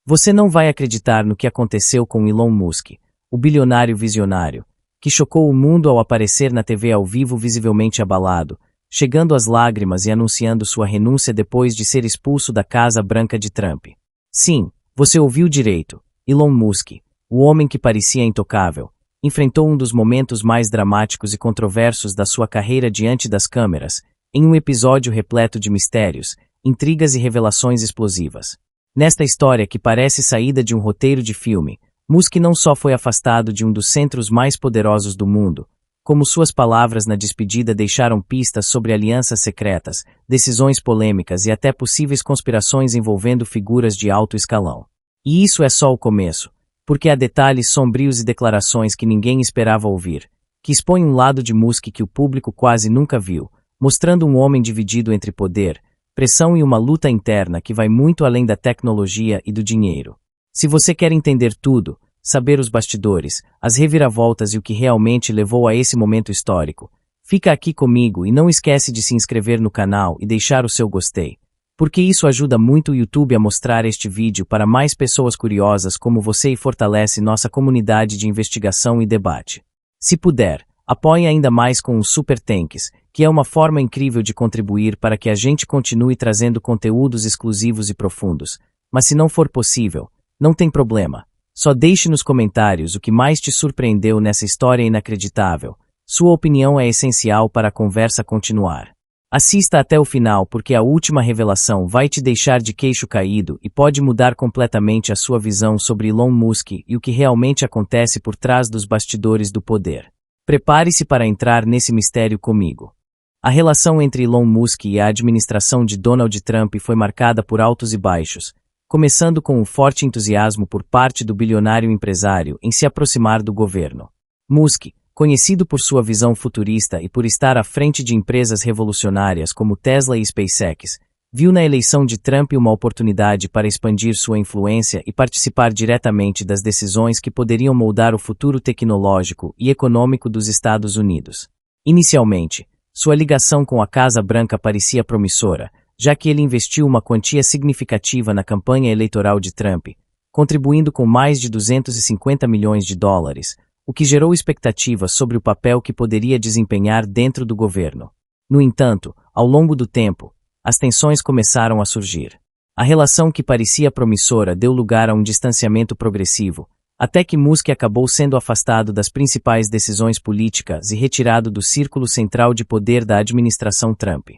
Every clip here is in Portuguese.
Você não vai acreditar no que aconteceu com Elon Musk, o bilionário visionário, que chocou o mundo ao aparecer na TV ao vivo visivelmente abalado, chegando às lágrimas e anunciando sua renúncia depois de ser expulso da Casa Branca de Trump. Sim, você ouviu direito. Elon Musk, o homem que parecia intocável, enfrentou um dos momentos mais dramáticos e controversos da sua carreira diante das câmeras, em um episódio repleto de mistérios, intrigas e revelações explosivas. Nesta história que parece saída de um roteiro de filme, Musk não só foi afastado de um dos centros mais poderosos do mundo, como suas palavras na despedida deixaram pistas sobre alianças secretas, decisões polêmicas e até possíveis conspirações envolvendo figuras de alto escalão. E isso é só o começo, porque há detalhes sombrios e declarações que ninguém esperava ouvir, que expõem um lado de Musk que o público quase nunca viu, mostrando um homem dividido entre poder, pressão e uma luta interna que vai muito além da tecnologia e do dinheiro. Se você quer entender tudo, saber os bastidores, as reviravoltas e o que realmente levou a esse momento histórico, fica aqui comigo e não esquece de se inscrever no canal e deixar o seu gostei, porque isso ajuda muito o YouTube a mostrar este vídeo para mais pessoas curiosas como você e fortalece nossa comunidade de investigação e debate. Se puder, apoie ainda mais com os Super Thanks, que é uma forma incrível de contribuir para que a gente continue trazendo conteúdos exclusivos e profundos. Mas se não for possível, não tem problema. Só deixe nos comentários o que mais te surpreendeu nessa história inacreditável. Sua opinião é essencial para a conversa continuar. Assista até o final porque a última revelação vai te deixar de queixo caído e pode mudar completamente a sua visão sobre Elon Musk e o que realmente acontece por trás dos bastidores do poder. Prepare-se para entrar nesse mistério comigo. A relação entre Elon Musk e a administração de Donald Trump foi marcada por altos e baixos, começando com um forte entusiasmo por parte do bilionário empresário em se aproximar do governo. Musk, conhecido por sua visão futurista e por estar à frente de empresas revolucionárias como Tesla e SpaceX, viu na eleição de Trump uma oportunidade para expandir sua influência e participar diretamente das decisões que poderiam moldar o futuro tecnológico e econômico dos Estados Unidos. Inicialmente, sua ligação com a Casa Branca parecia promissora, já que ele investiu uma quantia significativa na campanha eleitoral de Trump, contribuindo com mais de 250 milhões de dólares, o que gerou expectativas sobre o papel que poderia desempenhar dentro do governo. No entanto, ao longo do tempo, as tensões começaram a surgir. A relação que parecia promissora deu lugar a um distanciamento progressivo, até que Musk acabou sendo afastado das principais decisões políticas e retirado do círculo central de poder da administração Trump.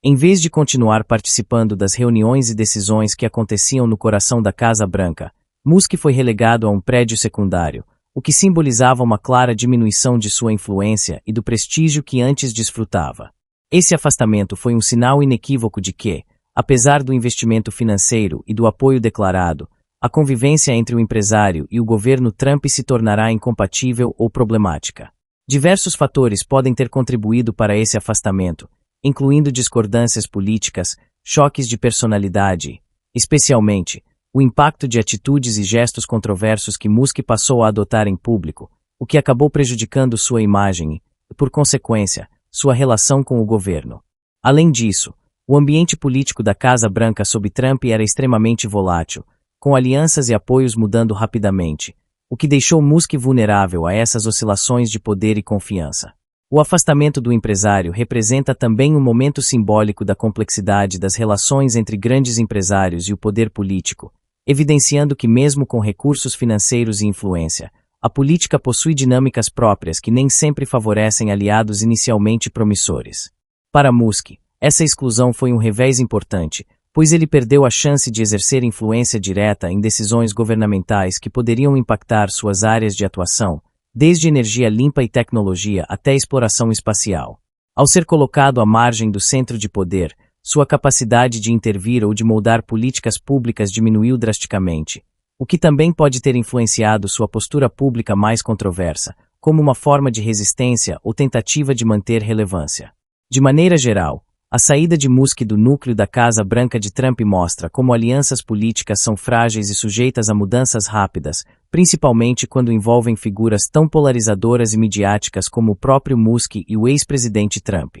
Em vez de continuar participando das reuniões e decisões que aconteciam no coração da Casa Branca, Musk foi relegado a um prédio secundário, o que simbolizava uma clara diminuição de sua influência e do prestígio que antes desfrutava. Esse afastamento foi um sinal inequívoco de que, apesar do investimento financeiro e do apoio declarado, a convivência entre o empresário e o governo Trump se tornará incompatível ou problemática. Diversos fatores podem ter contribuído para esse afastamento, incluindo discordâncias políticas, choques de personalidade, especialmente, o impacto de atitudes e gestos controversos que Musk passou a adotar em público, o que acabou prejudicando sua imagem e, por consequência, sua relação com o governo. Além disso, o ambiente político da Casa Branca sob Trump era extremamente volátil, com alianças e apoios mudando rapidamente, o que deixou Musk vulnerável a essas oscilações de poder e confiança. O afastamento do empresário representa também um momento simbólico da complexidade das relações entre grandes empresários e o poder político, evidenciando que mesmo com recursos financeiros e influência, a política possui dinâmicas próprias que nem sempre favorecem aliados inicialmente promissores. Para Musk, essa exclusão foi um revés importante, pois ele perdeu a chance de exercer influência direta em decisões governamentais que poderiam impactar suas áreas de atuação, desde energia limpa e tecnologia até exploração espacial. Ao ser colocado à margem do centro de poder, sua capacidade de intervir ou de moldar políticas públicas diminuiu drasticamente, o que também pode ter influenciado sua postura pública mais controversa, como uma forma de resistência ou tentativa de manter relevância. De maneira geral, a saída de Musk do núcleo da Casa Branca de Trump mostra como alianças políticas são frágeis e sujeitas a mudanças rápidas, principalmente quando envolvem figuras tão polarizadoras e midiáticas como o próprio Musk e o ex-presidente Trump.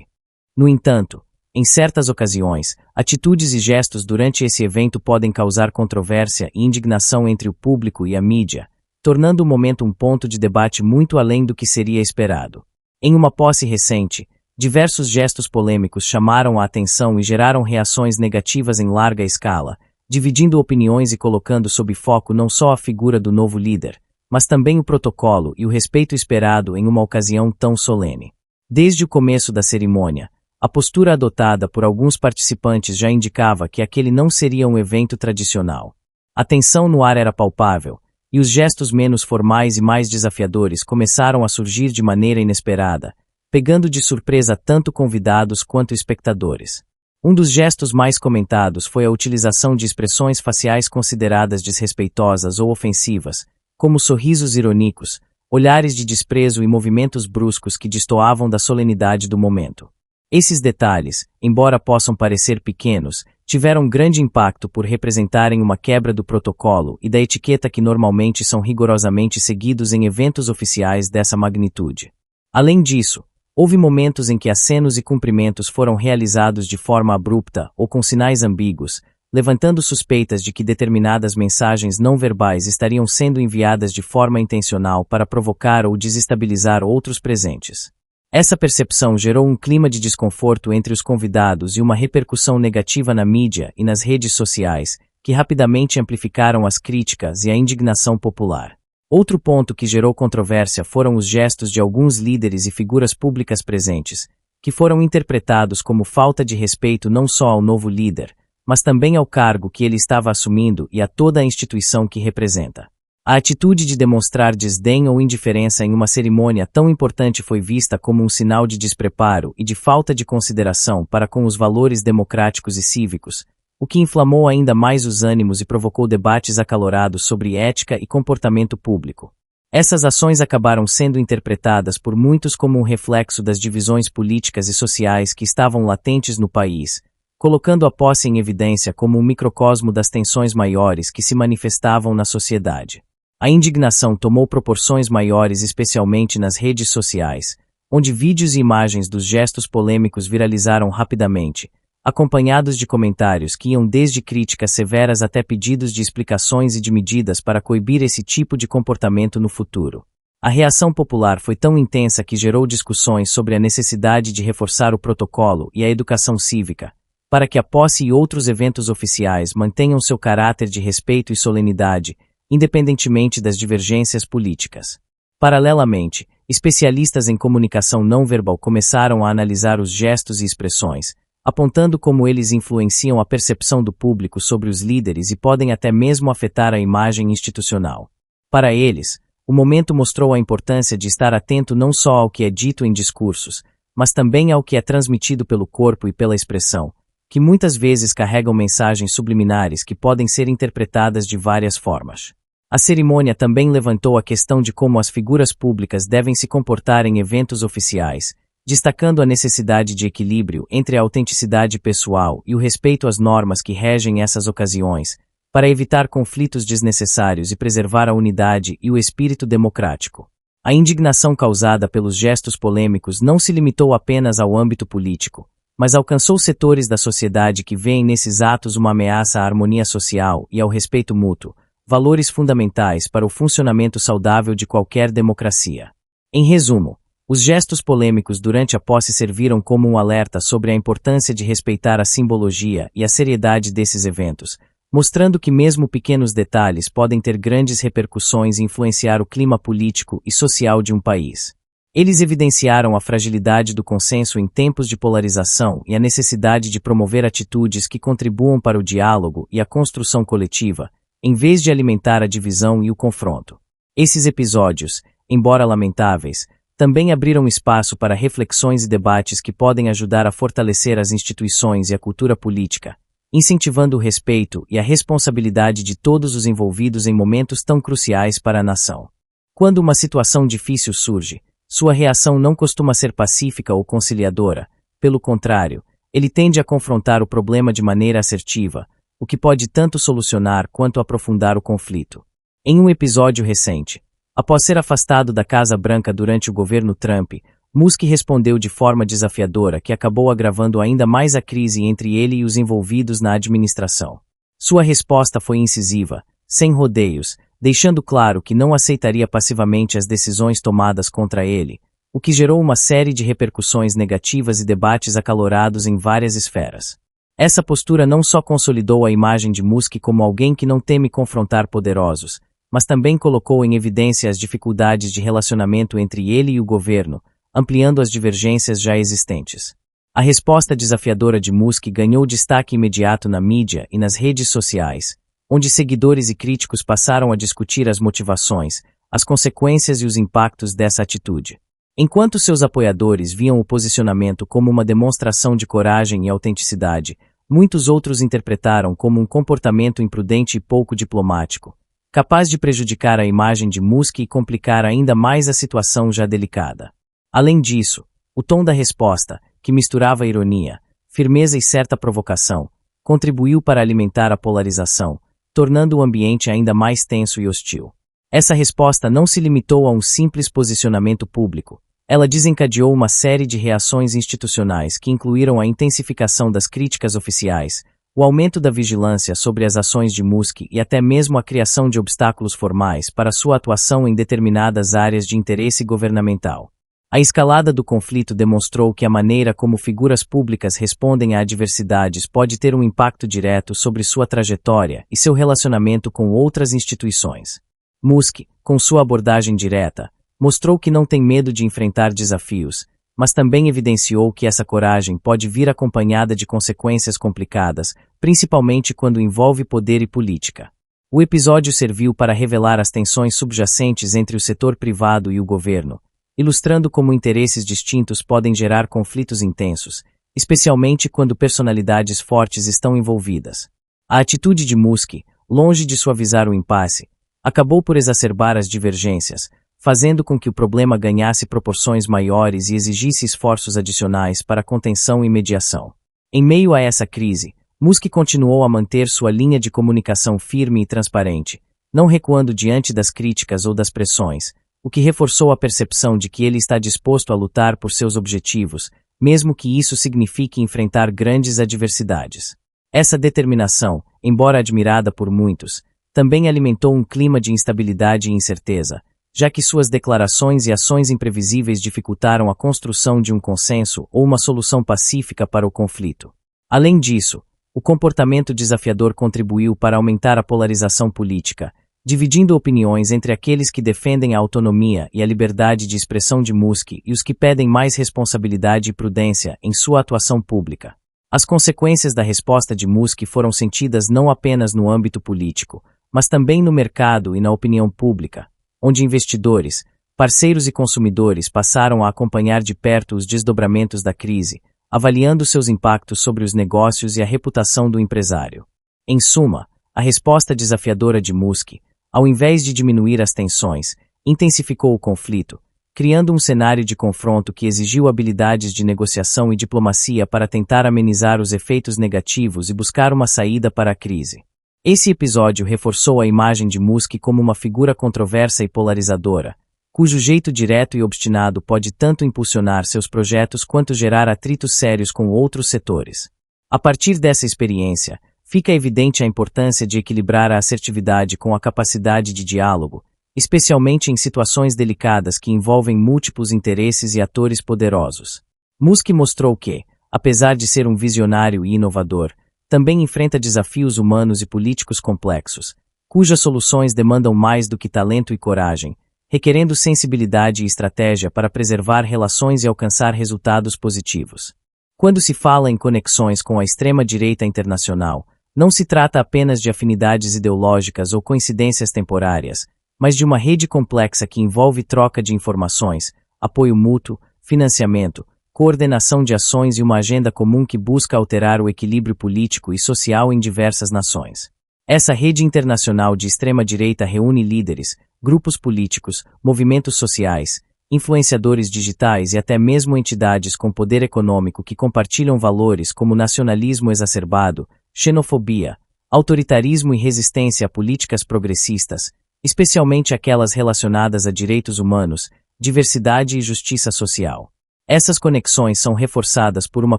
No entanto, Em certas ocasiões, atitudes e gestos durante esse evento podem causar controvérsia e indignação entre o público e a mídia, tornando o momento um ponto de debate muito além do que seria esperado. Em uma posse recente, diversos gestos polêmicos chamaram a atenção e geraram reações negativas em larga escala, dividindo opiniões e colocando sob foco não só a figura do novo líder, mas também o protocolo e o respeito esperado em uma ocasião tão solene. Desde o começo da cerimônia, a postura adotada por alguns participantes já indicava que aquele não seria um evento tradicional. A tensão no ar era palpável, e os gestos menos formais e mais desafiadores começaram a surgir de maneira inesperada, pegando de surpresa tanto convidados quanto espectadores. Um dos gestos mais comentados foi a utilização de expressões faciais consideradas desrespeitosas ou ofensivas, como sorrisos irônicos, olhares de desprezo e movimentos bruscos que destoavam da solenidade do momento. Esses detalhes, embora possam parecer pequenos, tiveram grande impacto por representarem uma quebra do protocolo e da etiqueta que normalmente são rigorosamente seguidos em eventos oficiais dessa magnitude. Além disso, houve momentos em que acenos e cumprimentos foram realizados de forma abrupta ou com sinais ambíguos, levantando suspeitas de que determinadas mensagens não verbais estariam sendo enviadas de forma intencional para provocar ou desestabilizar outros presentes. Essa percepção gerou um clima de desconforto entre os convidados e uma repercussão negativa na mídia e nas redes sociais, que rapidamente amplificaram as críticas e a indignação popular. Outro ponto que gerou controvérsia foram os gestos de alguns líderes e figuras públicas presentes, que foram interpretados como falta de respeito não só ao novo líder, mas também ao cargo que ele estava assumindo e a toda a instituição que representa. A atitude de demonstrar desdém ou indiferença em uma cerimônia tão importante foi vista como um sinal de despreparo e de falta de consideração para com os valores democráticos e cívicos, o que inflamou ainda mais os ânimos e provocou debates acalorados sobre ética e comportamento público. Essas ações acabaram sendo interpretadas por muitos como um reflexo das divisões políticas e sociais que estavam latentes no país, colocando a posse em evidência como um microcosmo das tensões maiores que se manifestavam na sociedade. A indignação tomou proporções maiores especialmente nas redes sociais, onde vídeos e imagens dos gestos polêmicos viralizaram rapidamente, acompanhados de comentários que iam desde críticas severas até pedidos de explicações e de medidas para coibir esse tipo de comportamento no futuro. A reação popular foi tão intensa que gerou discussões sobre a necessidade de reforçar o protocolo e a educação cívica, para que a posse e outros eventos oficiais mantenham seu caráter de respeito e solenidade, independentemente das divergências políticas. Paralelamente, especialistas em comunicação não verbal começaram a analisar os gestos e expressões, apontando como eles influenciam a percepção do público sobre os líderes e podem até mesmo afetar a imagem institucional. Para eles, o momento mostrou a importância de estar atento não só ao que é dito em discursos, mas também ao que é transmitido pelo corpo e pela expressão, que muitas vezes carregam mensagens subliminares que podem ser interpretadas de várias formas. A cerimônia também levantou a questão de como as figuras públicas devem se comportar em eventos oficiais, destacando a necessidade de equilíbrio entre a autenticidade pessoal e o respeito às normas que regem essas ocasiões, para evitar conflitos desnecessários e preservar a unidade e o espírito democrático. A indignação causada pelos gestos polêmicos não se limitou apenas ao âmbito político, mas alcançou setores da sociedade que veem nesses atos uma ameaça à harmonia social e ao respeito mútuo, valores fundamentais para o funcionamento saudável de qualquer democracia. Em resumo, os gestos polêmicos durante a posse serviram como um alerta sobre a importância de respeitar a simbologia e a seriedade desses eventos, mostrando que mesmo pequenos detalhes podem ter grandes repercussões e influenciar o clima político e social de um país. Eles evidenciaram a fragilidade do consenso em tempos de polarização e a necessidade de promover atitudes que contribuam para o diálogo e a construção coletiva, em vez de alimentar a divisão e o confronto. Esses episódios, embora lamentáveis, também abriram espaço para reflexões e debates que podem ajudar a fortalecer as instituições e a cultura política, incentivando o respeito e a responsabilidade de todos os envolvidos em momentos tão cruciais para a nação. Quando uma situação difícil surge, sua reação não costuma ser pacífica ou conciliadora, pelo contrário, ele tende a confrontar o problema de maneira assertiva, o que pode tanto solucionar quanto aprofundar o conflito. Em um episódio recente, após ser afastado da Casa Branca durante o governo Trump, Musk respondeu de forma desafiadora que acabou agravando ainda mais a crise entre ele e os envolvidos na administração. Sua resposta foi incisiva, sem rodeios, deixando claro que não aceitaria passivamente as decisões tomadas contra ele, o que gerou uma série de repercussões negativas e debates acalorados em várias esferas. Essa postura não só consolidou a imagem de Musk como alguém que não teme confrontar poderosos, mas também colocou em evidência as dificuldades de relacionamento entre ele e o governo, ampliando as divergências já existentes. A resposta desafiadora de Musk ganhou destaque imediato na mídia e nas redes sociais, onde seguidores e críticos passaram a discutir as motivações, as consequências e os impactos dessa atitude. Enquanto seus apoiadores viam o posicionamento como uma demonstração de coragem e autenticidade, muitos outros interpretaram como um comportamento imprudente e pouco diplomático, capaz de prejudicar a imagem de Musk e complicar ainda mais a situação já delicada. Além disso, o tom da resposta, que misturava ironia, firmeza e certa provocação, contribuiu para alimentar a polarização, tornando o ambiente ainda mais tenso e hostil. Essa resposta não se limitou a um simples posicionamento público. Ela desencadeou uma série de reações institucionais que incluíram a intensificação das críticas oficiais, o aumento da vigilância sobre as ações de Musk e até mesmo a criação de obstáculos formais para sua atuação em determinadas áreas de interesse governamental. A escalada do conflito demonstrou que a maneira como figuras públicas respondem a adversidades pode ter um impacto direto sobre sua trajetória e seu relacionamento com outras instituições. Musk, com sua abordagem direta, mostrou que não tem medo de enfrentar desafios, mas também evidenciou que essa coragem pode vir acompanhada de consequências complicadas, principalmente quando envolve poder e política. O episódio serviu para revelar as tensões subjacentes entre o setor privado e o governo, ilustrando como interesses distintos podem gerar conflitos intensos, especialmente quando personalidades fortes estão envolvidas. A atitude de Musk, longe de suavizar o impasse, acabou por exacerbar as divergências, fazendo com que o problema ganhasse proporções maiores e exigisse esforços adicionais para contenção e mediação. Em meio a essa crise, Musk continuou a manter sua linha de comunicação firme e transparente, não recuando diante das críticas ou das pressões, o que reforçou a percepção de que ele está disposto a lutar por seus objetivos, mesmo que isso signifique enfrentar grandes adversidades. Essa determinação, embora admirada por muitos, também alimentou um clima de instabilidade e incerteza, já que suas declarações e ações imprevisíveis dificultaram a construção de um consenso ou uma solução pacífica para o conflito. Além disso, o comportamento desafiador contribuiu para aumentar a polarização política, dividindo opiniões entre aqueles que defendem a autonomia e a liberdade de expressão de Musk e os que pedem mais responsabilidade e prudência em sua atuação pública. As consequências da resposta de Musk foram sentidas não apenas no âmbito político, mas também no mercado e na opinião pública, onde investidores, parceiros e consumidores passaram a acompanhar de perto os desdobramentos da crise, avaliando seus impactos sobre os negócios e a reputação do empresário. Em suma, a resposta desafiadora de Musk, ao invés de diminuir as tensões, intensificou o conflito, criando um cenário de confronto que exigiu habilidades de negociação e diplomacia para tentar amenizar os efeitos negativos e buscar uma saída para a crise. Esse episódio reforçou a imagem de Musk como uma figura controversa e polarizadora, cujo jeito direto e obstinado pode tanto impulsionar seus projetos quanto gerar atritos sérios com outros setores. A partir dessa experiência, fica evidente a importância de equilibrar a assertividade com a capacidade de diálogo, especialmente em situações delicadas que envolvem múltiplos interesses e atores poderosos. Musk mostrou que, apesar de ser um visionário e inovador, também enfrenta desafios humanos e políticos complexos, cujas soluções demandam mais do que talento e coragem, requerendo sensibilidade e estratégia para preservar relações e alcançar resultados positivos. Quando se fala em conexões com a extrema-direita internacional, não se trata apenas de afinidades ideológicas ou coincidências temporárias, mas de uma rede complexa que envolve troca de informações, apoio mútuo, financiamento, coordenação de ações e uma agenda comum que busca alterar o equilíbrio político e social em diversas nações. Essa rede internacional de extrema-direita reúne líderes, grupos políticos, movimentos sociais, influenciadores digitais e até mesmo entidades com poder econômico que compartilham valores como nacionalismo exacerbado, xenofobia, autoritarismo e resistência a políticas progressistas, especialmente aquelas relacionadas a direitos humanos, diversidade e justiça social. Essas conexões são reforçadas por uma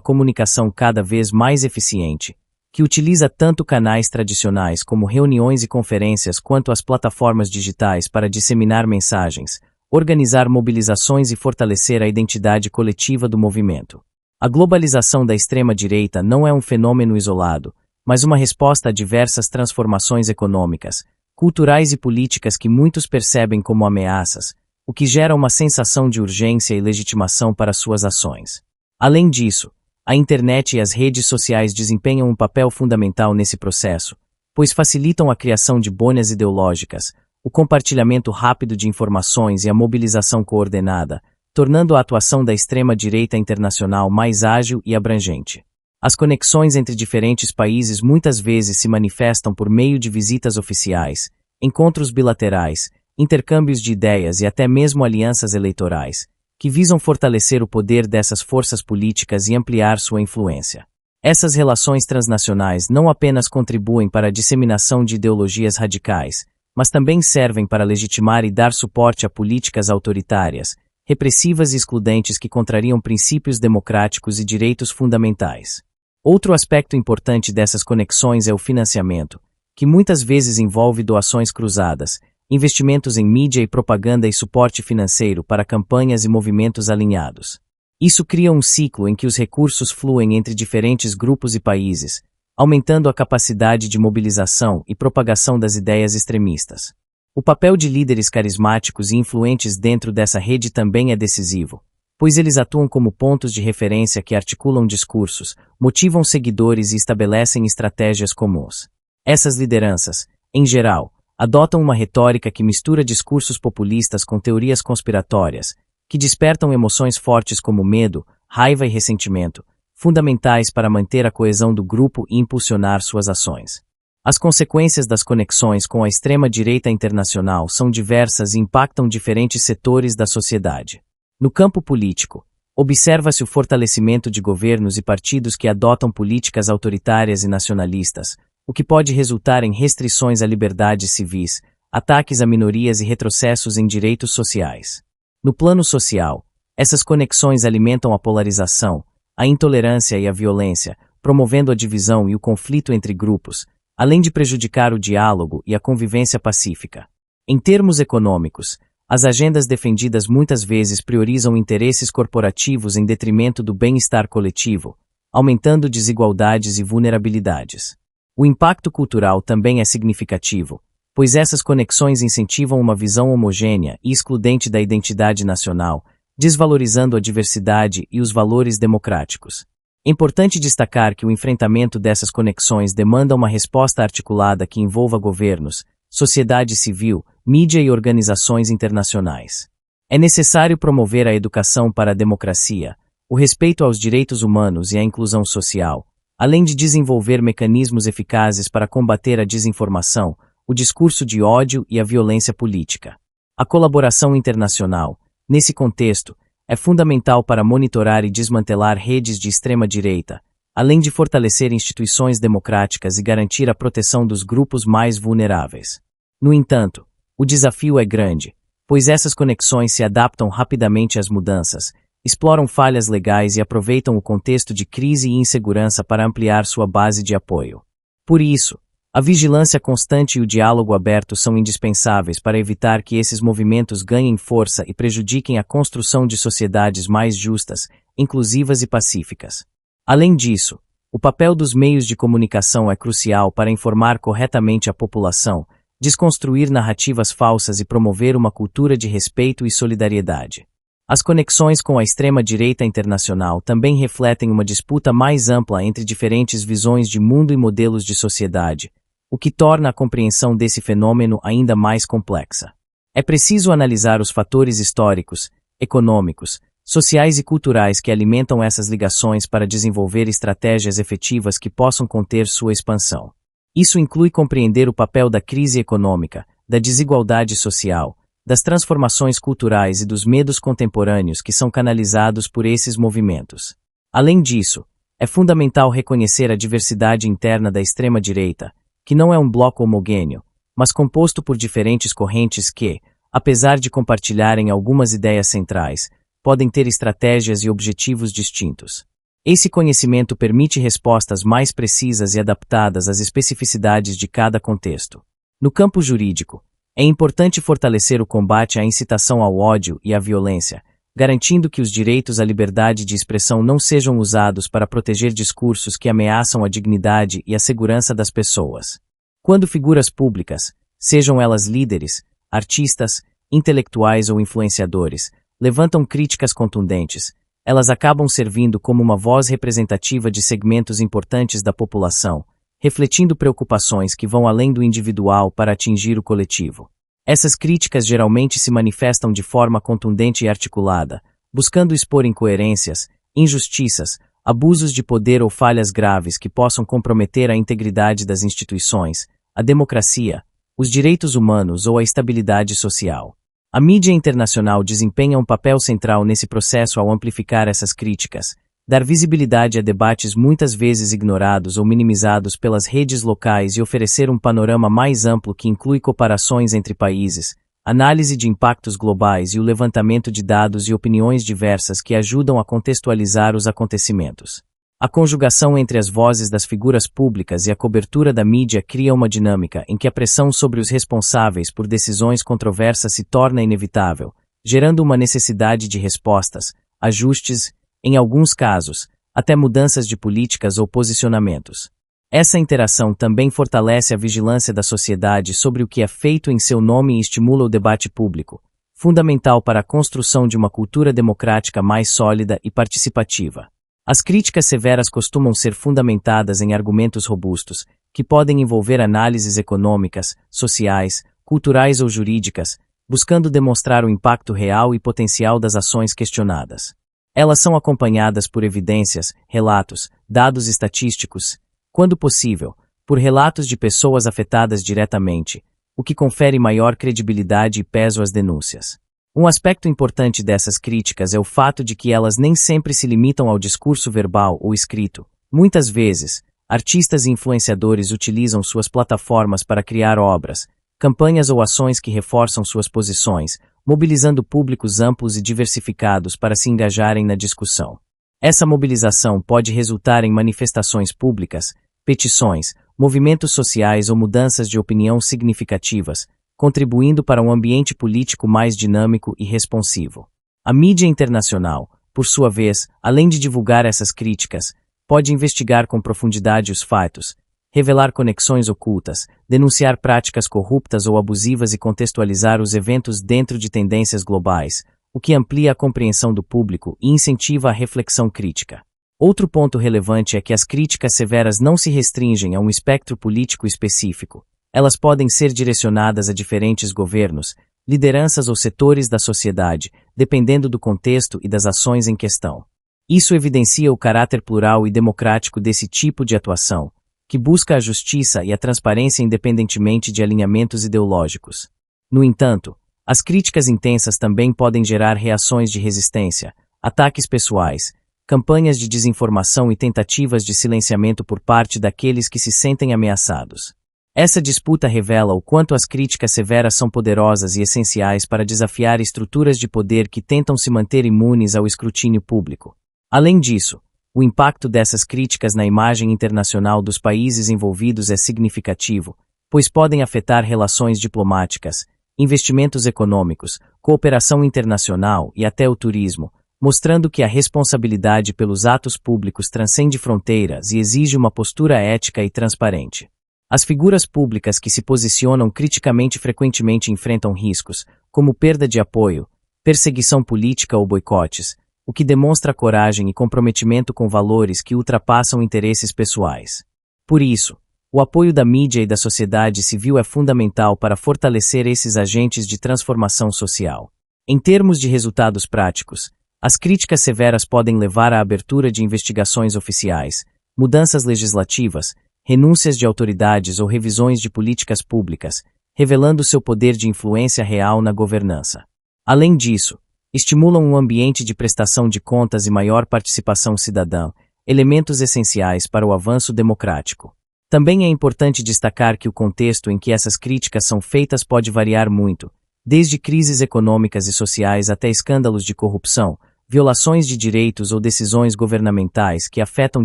comunicação cada vez mais eficiente, que utiliza tanto canais tradicionais como reuniões e conferências quanto as plataformas digitais para disseminar mensagens, organizar mobilizações e fortalecer a identidade coletiva do movimento. A globalização da extrema-direita não é um fenômeno isolado, mas uma resposta a diversas transformações econômicas, culturais e políticas que muitos percebem como ameaças, o que gera uma sensação de urgência e legitimação para suas ações. Além disso, a internet e as redes sociais desempenham um papel fundamental nesse processo, pois facilitam a criação de bolhas ideológicas, o compartilhamento rápido de informações e a mobilização coordenada, tornando a atuação da extrema-direita internacional mais ágil e abrangente. As conexões entre diferentes países muitas vezes se manifestam por meio de visitas oficiais, encontros bilaterais, intercâmbios de ideias e até mesmo alianças eleitorais, que visam fortalecer o poder dessas forças políticas e ampliar sua influência. Essas relações transnacionais não apenas contribuem para a disseminação de ideologias radicais, mas também servem para legitimar e dar suporte a políticas autoritárias, repressivas e excludentes que contrariam princípios democráticos e direitos fundamentais. Outro aspecto importante dessas conexões é o financiamento, que muitas vezes envolve doações cruzadas, investimentos em mídia e propaganda e suporte financeiro para campanhas e movimentos alinhados. Isso cria um ciclo em que os recursos fluem entre diferentes grupos e países, aumentando a capacidade de mobilização e propagação das ideias extremistas. O papel de líderes carismáticos e influentes dentro dessa rede também é decisivo, pois eles atuam como pontos de referência que articulam discursos, motivam seguidores e estabelecem estratégias comuns. Essas lideranças, em geral, adotam uma retórica que mistura discursos populistas com teorias conspiratórias, que despertam emoções fortes como medo, raiva e ressentimento, fundamentais para manter a coesão do grupo e impulsionar suas ações. As consequências das conexões com a extrema-direita internacional são diversas e impactam diferentes setores da sociedade. No campo político, observa-se o fortalecimento de governos e partidos que adotam políticas autoritárias e nacionalistas, o que pode resultar em restrições a liberdades civis, ataques a minorias e retrocessos em direitos sociais. No plano social, essas conexões alimentam a polarização, a intolerância e a violência, promovendo a divisão e o conflito entre grupos, além de prejudicar o diálogo e a convivência pacífica. Em termos econômicos, as agendas defendidas muitas vezes priorizam interesses corporativos em detrimento do bem-estar coletivo, aumentando desigualdades e vulnerabilidades. O impacto cultural também é significativo, pois essas conexões incentivam uma visão homogênea e excludente da identidade nacional, desvalorizando a diversidade e os valores democráticos. É importante destacar que o enfrentamento dessas conexões demanda uma resposta articulada que envolva governos, sociedade civil, mídia e organizações internacionais. É necessário promover a educação para a democracia, o respeito aos direitos humanos e a inclusão social, além de desenvolver mecanismos eficazes para combater a desinformação, o discurso de ódio e a violência política. A colaboração internacional, nesse contexto, é fundamental para monitorar e desmantelar redes de extrema-direita, além de fortalecer instituições democráticas e garantir a proteção dos grupos mais vulneráveis. No entanto, o desafio é grande, pois essas conexões se adaptam rapidamente às mudanças, exploram falhas legais e aproveitam o contexto de crise e insegurança para ampliar sua base de apoio. Por isso, a vigilância constante e o diálogo aberto são indispensáveis para evitar que esses movimentos ganhem força e prejudiquem a construção de sociedades mais justas, inclusivas e pacíficas. Além disso, o papel dos meios de comunicação é crucial para informar corretamente a população, desconstruir narrativas falsas e promover uma cultura de respeito e solidariedade. As conexões com a extrema-direita internacional também refletem uma disputa mais ampla entre diferentes visões de mundo e modelos de sociedade, o que torna a compreensão desse fenômeno ainda mais complexa. É preciso analisar os fatores históricos, econômicos, sociais e culturais que alimentam essas ligações para desenvolver estratégias efetivas que possam conter sua expansão. Isso inclui compreender o papel da crise econômica, da desigualdade social, das transformações culturais e dos medos contemporâneos que são canalizados por esses movimentos. Além disso, é fundamental reconhecer a diversidade interna da extrema-direita, que não é um bloco homogêneo, mas composto por diferentes correntes que, apesar de compartilharem algumas ideias centrais, podem ter estratégias e objetivos distintos. Esse conhecimento permite respostas mais precisas e adaptadas às especificidades de cada contexto. No campo jurídico, é importante fortalecer o combate à incitação ao ódio e à violência, garantindo que os direitos à liberdade de expressão não sejam usados para proteger discursos que ameaçam a dignidade e a segurança das pessoas. Quando figuras públicas, sejam elas líderes, artistas, intelectuais ou influenciadores, levantam críticas contundentes, elas acabam servindo como uma voz representativa de segmentos importantes da população, refletindo preocupações que vão além do individual para atingir o coletivo. Essas críticas geralmente se manifestam de forma contundente e articulada, buscando expor incoerências, injustiças, abusos de poder ou falhas graves que possam comprometer a integridade das instituições, a democracia, os direitos humanos ou a estabilidade social. A mídia internacional desempenha um papel central nesse processo ao amplificar essas críticas, dar visibilidade a debates muitas vezes ignorados ou minimizados pelas redes locais e oferecer um panorama mais amplo que inclui comparações entre países, análise de impactos globais e o levantamento de dados e opiniões diversas que ajudam a contextualizar os acontecimentos. A conjugação entre as vozes das figuras públicas e a cobertura da mídia cria uma dinâmica em que a pressão sobre os responsáveis por decisões controversas se torna inevitável, gerando uma necessidade de respostas, ajustes, em alguns casos, até mudanças de políticas ou posicionamentos. Essa interação também fortalece a vigilância da sociedade sobre o que é feito em seu nome e estimula o debate público, fundamental para a construção de uma cultura democrática mais sólida e participativa. As críticas severas costumam ser fundamentadas em argumentos robustos, que podem envolver análises econômicas, sociais, culturais ou jurídicas, buscando demonstrar o impacto real e potencial das ações questionadas. Elas são acompanhadas por evidências, relatos, dados estatísticos, quando possível, por relatos de pessoas afetadas diretamente, o que confere maior credibilidade e peso às denúncias. Um aspecto importante dessas críticas é o fato de que elas nem sempre se limitam ao discurso verbal ou escrito. Muitas vezes, artistas e influenciadores utilizam suas plataformas para criar obras, campanhas ou ações que reforçam suas posições, mobilizando públicos amplos e diversificados para se engajarem na discussão. Essa mobilização pode resultar em manifestações públicas, petições, movimentos sociais ou mudanças de opinião significativas, contribuindo para um ambiente político mais dinâmico e responsivo. A mídia internacional, por sua vez, além de divulgar essas críticas, pode investigar com profundidade os fatos, revelar conexões ocultas, denunciar práticas corruptas ou abusivas e contextualizar os eventos dentro de tendências globais, o que amplia a compreensão do público e incentiva a reflexão crítica. Outro ponto relevante é que as críticas severas não se restringem a um espectro político específico. Elas podem ser direcionadas a diferentes governos, lideranças ou setores da sociedade, dependendo do contexto e das ações em questão. Isso evidencia o caráter plural e democrático desse tipo de atuação, que busca a justiça e a transparência independentemente de alinhamentos ideológicos. No entanto, as críticas intensas também podem gerar reações de resistência, ataques pessoais, campanhas de desinformação e tentativas de silenciamento por parte daqueles que se sentem ameaçados. Essa disputa revela o quanto as críticas severas são poderosas e essenciais para desafiar estruturas de poder que tentam se manter imunes ao escrutínio público. Além disso, o impacto dessas críticas na imagem internacional dos países envolvidos é significativo, pois podem afetar relações diplomáticas, investimentos econômicos, cooperação internacional e até o turismo, mostrando que a responsabilidade pelos atos públicos transcende fronteiras e exige uma postura ética e transparente. As figuras públicas que se posicionam criticamente frequentemente enfrentam riscos, como perda de apoio, perseguição política ou boicotes, o que demonstra coragem e comprometimento com valores que ultrapassam interesses pessoais. Por isso, o apoio da mídia e da sociedade civil é fundamental para fortalecer esses agentes de transformação social. Em termos de resultados práticos, as críticas severas podem levar à abertura de investigações oficiais, mudanças legislativas, renúncias de autoridades ou revisões de políticas públicas, revelando seu poder de influência real na governança. Além disso, estimulam um ambiente de prestação de contas e maior participação cidadã, elementos essenciais para o avanço democrático. Também é importante destacar que o contexto em que essas críticas são feitas pode variar muito, desde crises econômicas e sociais até escândalos de corrupção, violações de direitos ou decisões governamentais que afetam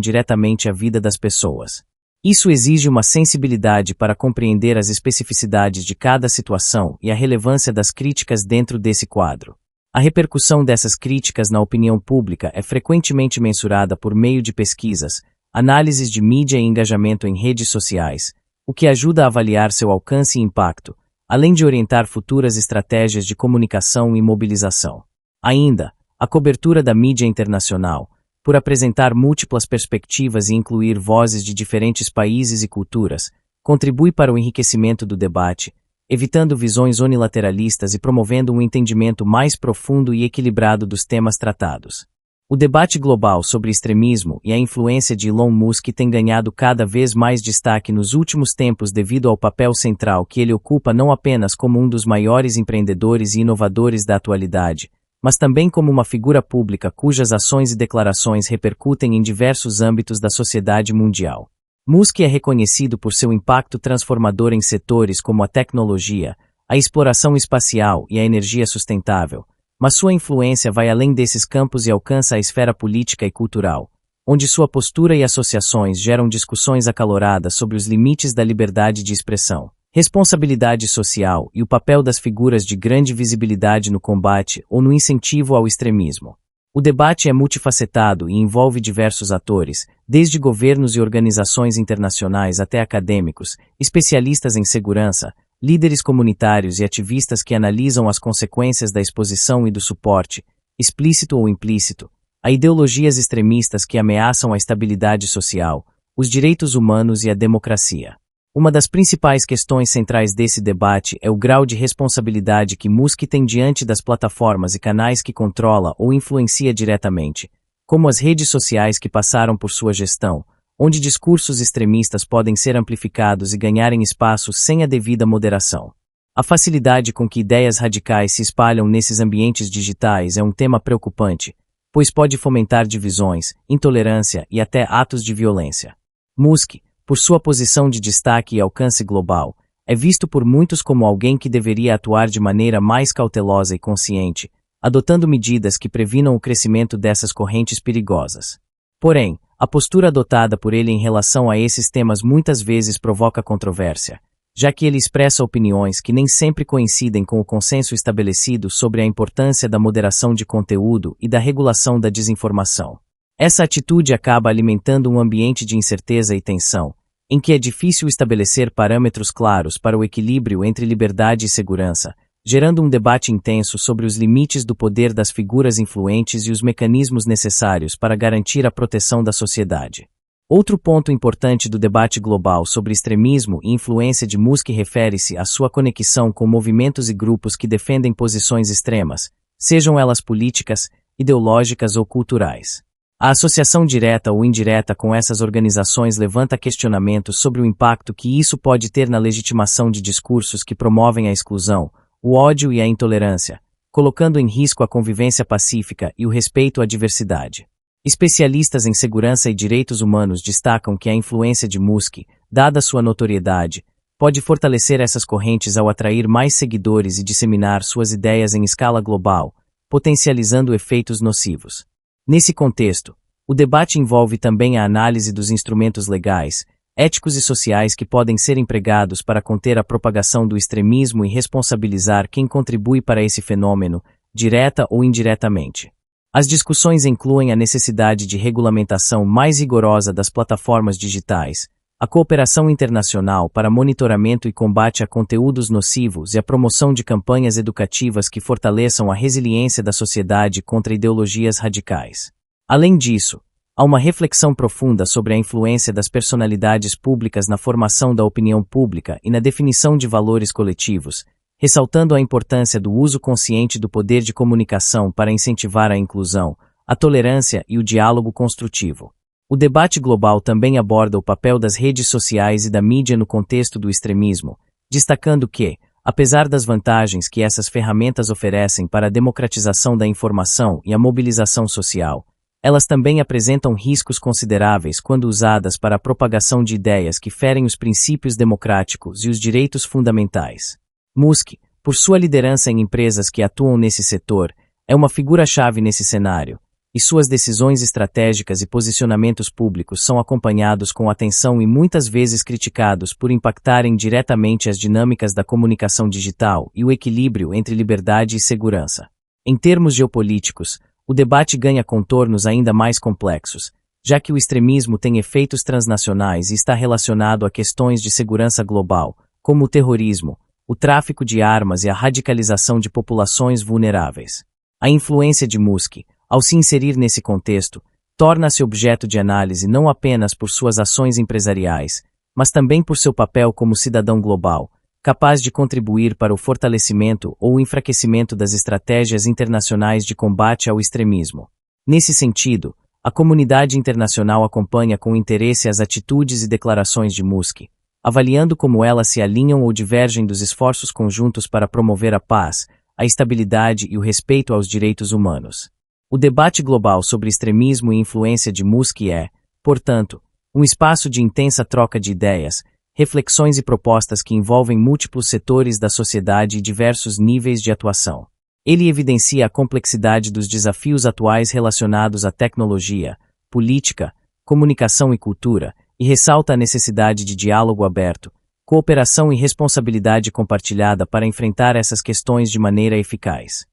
diretamente a vida das pessoas. Isso exige uma sensibilidade para compreender as especificidades de cada situação e a relevância das críticas dentro desse quadro. A repercussão dessas críticas na opinião pública é frequentemente mensurada por meio de pesquisas, análises de mídia e engajamento em redes sociais, o que ajuda a avaliar seu alcance e impacto, além de orientar futuras estratégias de comunicação e mobilização. Ainda, a cobertura da mídia internacional, por apresentar múltiplas perspectivas e incluir vozes de diferentes países e culturas, contribui para o enriquecimento do debate, evitando visões unilateralistas e promovendo um entendimento mais profundo e equilibrado dos temas tratados. O debate global sobre extremismo e a influência de Elon Musk tem ganhado cada vez mais destaque nos últimos tempos devido ao papel central que ele ocupa não apenas como um dos maiores empreendedores e inovadores da atualidade, mas também como uma figura pública cujas ações e declarações repercutem em diversos âmbitos da sociedade mundial. Musk é reconhecido por seu impacto transformador em setores como a tecnologia, a exploração espacial e a energia sustentável, mas sua influência vai além desses campos e alcança a esfera política e cultural, onde sua postura e associações geram discussões acaloradas sobre os limites da liberdade de expressão, responsabilidade social e o papel das figuras de grande visibilidade no combate ou no incentivo ao extremismo. O debate é multifacetado e envolve diversos atores, desde governos e organizações internacionais até acadêmicos, especialistas em segurança, líderes comunitários e ativistas que analisam as consequências da exposição e do suporte, explícito ou implícito, a ideologias extremistas que ameaçam a estabilidade social, os direitos humanos e a democracia. Uma das principais questões centrais desse debate é o grau de responsabilidade que Musk tem diante das plataformas e canais que controla ou influencia diretamente, como as redes sociais que passaram por sua gestão, onde discursos extremistas podem ser amplificados e ganharem espaço sem a devida moderação. A facilidade com que ideias radicais se espalham nesses ambientes digitais é um tema preocupante, pois pode fomentar divisões, intolerância e até atos de violência. Musk, por sua posição de destaque e alcance global, é visto por muitos como alguém que deveria atuar de maneira mais cautelosa e consciente, adotando medidas que previnam o crescimento dessas correntes perigosas. Porém, a postura adotada por ele em relação a esses temas muitas vezes provoca controvérsia, já que ele expressa opiniões que nem sempre coincidem com o consenso estabelecido sobre a importância da moderação de conteúdo e da regulação da desinformação. Essa atitude acaba alimentando um ambiente de incerteza e tensão, em que é difícil estabelecer parâmetros claros para o equilíbrio entre liberdade e segurança, gerando um debate intenso sobre os limites do poder das figuras influentes e os mecanismos necessários para garantir a proteção da sociedade. Outro ponto importante do debate global sobre extremismo e influência de Musk refere-se à sua conexão com movimentos e grupos que defendem posições extremas, sejam elas políticas, ideológicas ou culturais. A associação direta ou indireta com essas organizações levanta questionamentos sobre o impacto que isso pode ter na legitimação de discursos que promovem a exclusão, o ódio e a intolerância, colocando em risco a convivência pacífica e o respeito à diversidade. Especialistas em segurança e direitos humanos destacam que a influência de Musk, dada sua notoriedade, pode fortalecer essas correntes ao atrair mais seguidores e disseminar suas ideias em escala global, potencializando efeitos nocivos. Nesse contexto, o debate envolve também a análise dos instrumentos legais, éticos e sociais que podem ser empregados para conter a propagação do extremismo e responsabilizar quem contribui para esse fenômeno, direta ou indiretamente. As discussões incluem a necessidade de regulamentação mais rigorosa das plataformas digitais, a cooperação internacional para monitoramento e combate a conteúdos nocivos e a promoção de campanhas educativas que fortaleçam a resiliência da sociedade contra ideologias radicais. Além disso, há uma reflexão profunda sobre a influência das personalidades públicas na formação da opinião pública e na definição de valores coletivos, ressaltando a importância do uso consciente do poder de comunicação para incentivar a inclusão, a tolerância e o diálogo construtivo. O debate global também aborda o papel das redes sociais e da mídia no contexto do extremismo, destacando que, apesar das vantagens que essas ferramentas oferecem para a democratização da informação e a mobilização social, elas também apresentam riscos consideráveis quando usadas para a propagação de ideias que ferem os princípios democráticos e os direitos fundamentais. Musk, por sua liderança em empresas que atuam nesse setor, É uma figura-chave nesse cenário, e suas decisões estratégicas e posicionamentos públicos são acompanhados com atenção e muitas vezes criticados por impactarem diretamente as dinâmicas da comunicação digital e o equilíbrio entre liberdade e segurança. Em termos geopolíticos, o debate ganha contornos ainda mais complexos, já que o extremismo tem efeitos transnacionais e está relacionado a questões de segurança global, como o terrorismo, o tráfico de armas e a radicalização de populações vulneráveis. A influência de Musk, ao se inserir nesse contexto, torna-se objeto de análise não apenas por suas ações empresariais, mas também por seu papel como cidadão global, capaz de contribuir para o fortalecimento ou o enfraquecimento das estratégias internacionais de combate ao extremismo. Nesse sentido, a comunidade internacional acompanha com interesse as atitudes e declarações de Musk, avaliando como elas se alinham ou divergem dos esforços conjuntos para promover a paz, a estabilidade e o respeito aos direitos humanos. O debate global sobre extremismo e influência de Musk é, portanto, um espaço de intensa troca de ideias, reflexões e propostas que envolvem múltiplos setores da sociedade e diversos níveis de atuação. Ele evidencia a complexidade dos desafios atuais relacionados à tecnologia, política, comunicação e cultura, e ressalta a necessidade de diálogo aberto, cooperação e responsabilidade compartilhada para enfrentar essas questões de maneira eficaz.